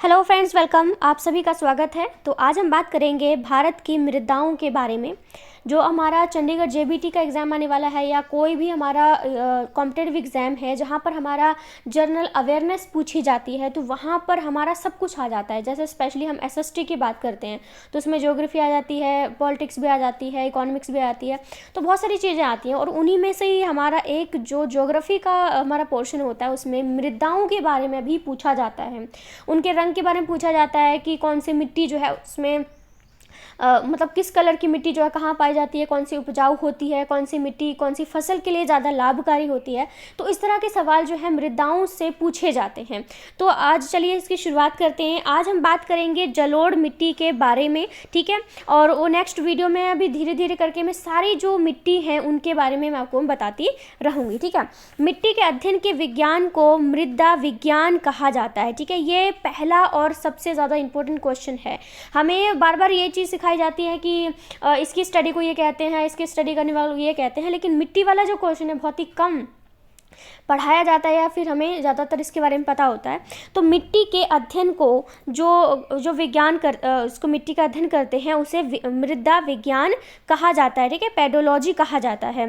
Hello friends, welcome. आप सभी का स्वागत है। तो आज हम बात करेंगे भारत की मृदाओं के बारे में। जो हमारा चंडीगढ़ जेबीटी का एग्ज़ाम आने वाला है या कोई भी हमारा कॉम्पिटिटिव एग्ज़ाम है जहाँ पर हमारा जनरल अवेयरनेस पूछी जाती है, तो वहाँ पर हमारा सब कुछ आ जाता है। जैसे स्पेशली हम एसएसटी की बात करते हैं तो उसमें ज्योग्राफी आ जाती है, पॉलिटिक्स भी आ जाती है, इकोनॉमिक्स भी आती है, तो बहुत सारी चीज़ें आती हैं। और उन्हीं में से ही हमारा एक जो ज्योग्राफी का हमारा पोर्शन होता है उसमें मृदाओं के बारे में भी पूछा जाता है। उनके रंग के बारे में पूछा जाता है कि कौन सी मिट्टी जो है उसमें मतलब किस कलर की मिट्टी जो है कहाँ पाई जाती है, कौन सी उपजाऊ होती है, कौन सी मिट्टी कौन सी फसल के लिए ज़्यादा लाभकारी होती है। तो इस तरह के सवाल जो है मृदाओं से पूछे जाते हैं। तो आज चलिए इसकी शुरुआत करते हैं। आज हम बात करेंगे जलोढ़ मिट्टी के बारे में, ठीक है। और वो नेक्स्ट वीडियो में अभी धीरे धीरे करके मैं सारी जो मिट्टी हैं उनके बारे में मैं आपको बताती रहूँगी, ठीक है। मिट्टी के अध्ययन के विज्ञान को मृदा विज्ञान कहा जाता है, ठीक है। ये पहला और सबसे ज़्यादा इम्पोर्टेंट क्वेश्चन है। हमें बार बार ये चीज़ सिखाई जाती है कि इसकी स्टडी को ये कहते हैं, इसकी स्टडी करने वालों को ये कहते हैं, लेकिन मिट्टी वाला जो क्वेश्चन है बहुत ही कम पढ़ाया जाता है या फिर हमें ज़्यादातर इसके बारे में पता होता है। तो मिट्टी के अध्ययन को जो विज्ञान उसको मिट्टी का अध्ययन करते हैं उसे मृदा विज्ञान कहा जाता है, ठीक है। पेडोलॉजी कहा जाता है।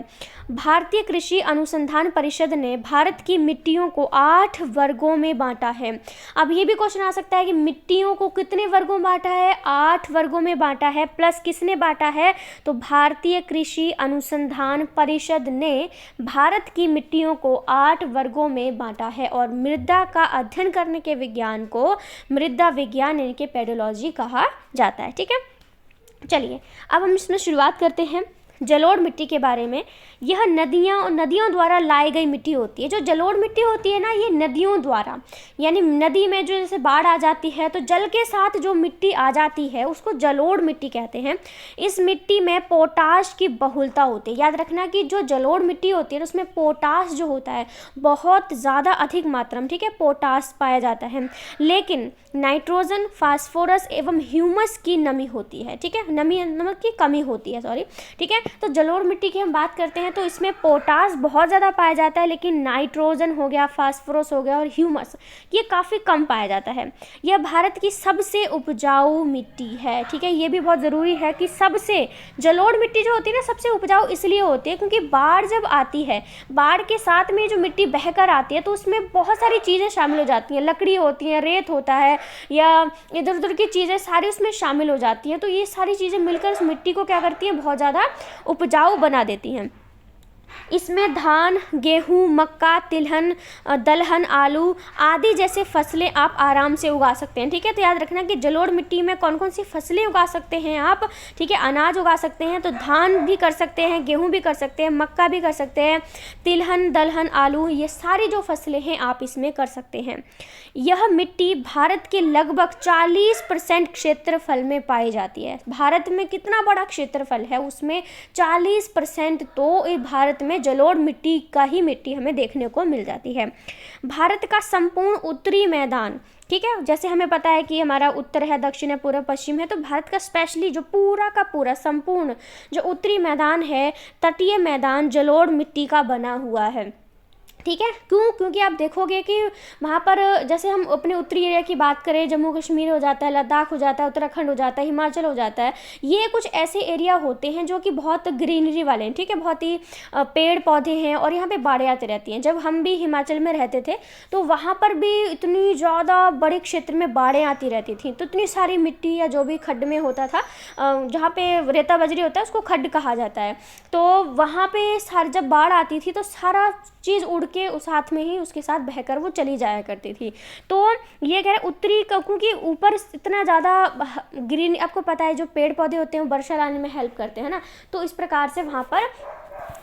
भारतीय कृषि अनुसंधान परिषद ने भारत की मिट्टियों को 8 वर्गों में बांटा है। अब ये भी क्वेश्चन आ सकता है कि मिट्टियों को कितने वर्गों में बांटा है? 8 वर्गों में बांटा है। प्लस किसने बांटा है? तो भारतीय कृषि अनुसंधान परिषद ने भारत की मिट्टियों को 8 वर्गों में बांटा है। और मृदा का अध्ययन करने के विज्ञान को मृदा विज्ञान यानी कि पेडोलॉजी कहा जाता है, ठीक है। चलिए अब हम इसमें शुरुआत करते हैं जलोढ़ मिट्टी के बारे में। यह नदियों द्वारा लाई गई मिट्टी होती है। जो जलोढ़ मिट्टी होती है ना, ये नदियों द्वारा, यानी नदी में जो जैसे बाढ़ आ जाती है तो जल के साथ जो मिट्टी आ जाती है उसको जलोढ़ मिट्टी कहते हैं। इस मिट्टी में पोटाश की बहुलता होती है। याद रखना कि जो जलोढ़ मिट्टी होती है उसमें पोटाश जो होता है बहुत ज़्यादा अधिक मात्रा में, ठीक है, पोटाश पाया जाता है। लेकिन नाइट्रोजन, फास्फोरस एवं ह्यूमस की नमी होती है, ठीक है, नमक की कमी होती है, सॉरी, ठीक है। तो जलोढ़ मिट्टी की हम बात करते हैं तो इसमें पोटाश बहुत ज़्यादा पाया जाता है, लेकिन नाइट्रोजन हो गया, फास्फोरस हो गया और ह्यूमस ये काफ़ी कम पाया जाता है। यह भारत की सबसे उपजाऊ मिट्टी है, ठीक है। ये भी बहुत ज़रूरी है कि सबसे जलोढ़ मिट्टी जो होती है ना सबसे उपजाऊ इसलिए होती है क्योंकि बाढ़ जब आती है, बाढ़ के साथ में जो मिट्टी बहकर आती है तो उसमें बहुत सारी चीज़ें शामिल हो जाती हैं। लकड़ी होती है, रेत होता है या इधर उधर की चीज़ें सारी उसमें शामिल हो जाती हैं। तो ये सारी चीज़ें मिलकर उस मिट्टी को क्या करती हैं? बहुत ज़्यादा उपजाऊ बना देती हैं। इसमें धान, गेहूं, मक्का, तिलहन, दलहन, आलू आदि जैसे फसलें आप आराम से उगा सकते हैं, ठीक है। तो याद रखना कि जलोढ़ मिट्टी में कौन कौन सी फसलें उगा सकते हैं आप, ठीक है। अनाज उगा सकते हैं तो धान भी कर सकते हैं, गेहूं भी कर सकते हैं, मक्का भी कर सकते हैं, तिलहन, दलहन, आलू ये सारी जो फसलें हैं आप इसमें कर सकते हैं। यह मिट्टी भारत के लगभग 40% क्षेत्रफल में पाई जाती है। भारत में कितना बड़ा क्षेत्रफल है उसमें 40% तो ये भारत में जलोढ़ मिट्टी का ही मिट्टी हमें देखने को मिल जाती है। भारत का संपूर्ण उत्तरी मैदान, ठीक है, जैसे हमें पता है कि हमारा उत्तर है, दक्षिण है, पूर्व पश्चिम है, तो भारत का स्पेशली जो पूरा का पूरा संपूर्ण जो उत्तरी मैदान है, तटीय मैदान जलोढ़ मिट्टी का बना हुआ है, ठीक है। क्योंकि आप देखोगे कि वहाँ पर जैसे हम अपने उत्तरी एरिया की बात करें, जम्मू कश्मीर हो जाता है, लद्दाख हो जाता है, उत्तराखंड हो जाता है, हिमाचल हो जाता है, ये कुछ ऐसे एरिया होते हैं जो कि बहुत ग्रीनरी वाले हैं, ठीक है, बहुत ही पेड़ पौधे हैं और यहाँ पे बाढ़ें आती रहती हैं। जब हम भी हिमाचल में रहते थे तो वहाँ पर भी इतनी ज़्यादा बड़े क्षेत्र में बाढ़ें आती रहती थी, तो इतनी सारी मिट्टी या जो भी खड्ड में होता था, जहाँ पे रेता बजरी होता है उसको खड्ड कहा जाता है, तो वहाँ पे सारी जब बाढ़ आती थी तो सारा चीज़ उड़ के उस हाथ में ही उसके साथ बहकर वो चली जाया करती थी। तो ये कह रहे उत्तरी क्योंकि ऊपर इतना ज़्यादा ग्रीन, आपको पता है जो पेड़ पौधे होते हैं वो वर्षा लाने में हेल्प करते हैं ना, तो इस प्रकार से वहाँ पर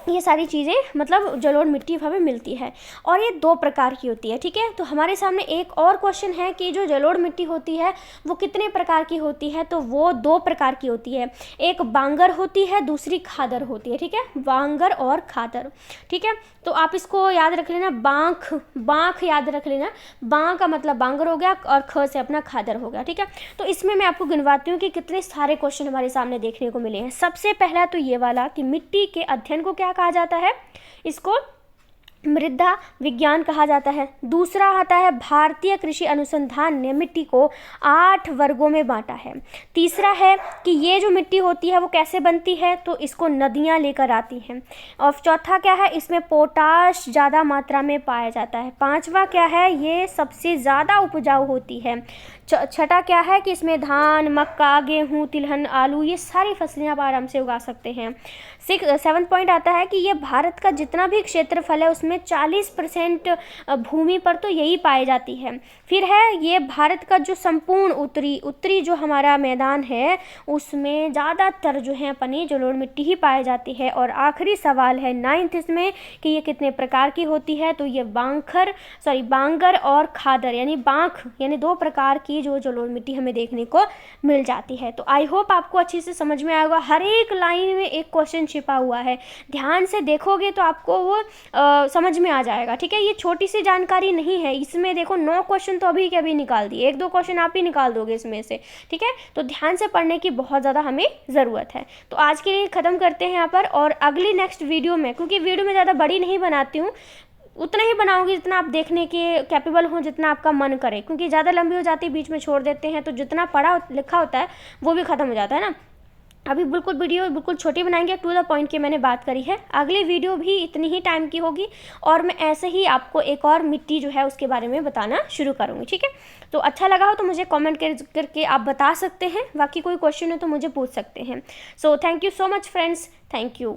ये सारी चीज़ें मतलब जलोढ़ मिट्टी वहाँ पे मिलती है। और ये 2 प्रकार की होती है, ठीक है। तो हमारे सामने एक और क्वेश्चन है कि जो जलोढ़ मिट्टी होती है वो कितने प्रकार की होती है? तो वो 2 प्रकार की होती है। एक बांगर होती है, दूसरी खादर होती है, ठीक है, बांगर और खादर, ठीक है। तो आप इसको याद रख लेना, बांख याद रख लेना, बां का मतलब बांगर हो गया और ख से अपना खादर हो गया, ठीक है। तो इसमें मैं आपको गिनवाती हूँ कि कितने सारे क्वेश्चन हमारे सामने देखने को मिले हैं। सबसे पहला तो ये वाला कि मिट्टी के अध्ययन को क्या कहा जाता है? इसको मृदा विज्ञान कहा जाता है। दूसरा आता है भारतीय कृषि अनुसंधान ने मिट्टी को 8 वर्गों में बांटा है। तीसरा है कि ये जो मिट्टी होती है वो कैसे बनती है, तो इसको नदियाँ लेकर आती हैं। और चौथा क्या है, इसमें पोटाश ज़्यादा मात्रा में पाया जाता है। पांचवा क्या है, ये सबसे ज़्यादा उपजाऊ होती है। छठा क्या है कि इसमें धान, मक्का, गेहूँ, तिलहन, आलू, ये सारी फसलें आप आराम से उगा सकते हैं। 7 पॉइंट आता है कि ये भारत का जितना भी क्षेत्रफल है उसमें 40% भूमि पर तो यही पाई जाती है। फिर है ये भारत का जो संपूर्ण उत्तरी जो हमारा मैदान है उसमें ज़्यादातर जो है अपनी जलोढ़ मिट्टी ही पाई जाती है। और आखिरी सवाल है 9th इसमें कि ये कितने प्रकार की होती है, तो ये बांगर और खादर यानी बांख यानी 2 प्रकार की जो जलोढ़ मिट्टी हमें देखने को मिल जाती है। तो आई होप आपको अच्छे से समझ में आएगा। हर एक लाइन में एक क्वेश्चन छिपा हुआ है, ध्यान से देखोगे तो आपको वो समझ में आ जाएगा। ठीक है, ये छोटी सी जानकारी नहीं है, इसमें देखो 9 क्वेश्चन तो अभी के अभी निकाल दिए, 1-2 क्वेश्चन आप ही निकाल दोगे इसमें से। ठीक है, तो ध्यान से पढ़ने की बहुत ज़्यादा हमें ज़रूरत है। तो आज के लिए ख़त्म करते हैं यहाँ पर, और अगली नेक्स्ट वीडियो में, क्योंकि वीडियो में ज़्यादा बड़ी नहीं बनाती हूँ, उतना ही बनाओगे जितना आप देखने के कैपेबल हो, जितना आपका मन करे, क्योंकि ज़्यादा लंबी हो जाती है, बीच में छोड़ देते हैं तो जितना पढ़ा लिखा होता है वो भी ख़त्म हो जाता है ना। अभी बिल्कुल वीडियो बिल्कुल छोटी बनाएंगे, टू द पॉइंट की मैंने बात करी है। अगली वीडियो भी इतनी ही टाइम की होगी और मैं ऐसे ही आपको एक और मिट्टी जो है उसके बारे में बताना शुरू करूँगी। ठीक है, तो अच्छा लगा हो तो मुझे कमेंट करके आप बता सकते हैं, बाकी कोई क्वेश्चन हो तो मुझे पूछ सकते हैं। So thank you so much friends, thank you.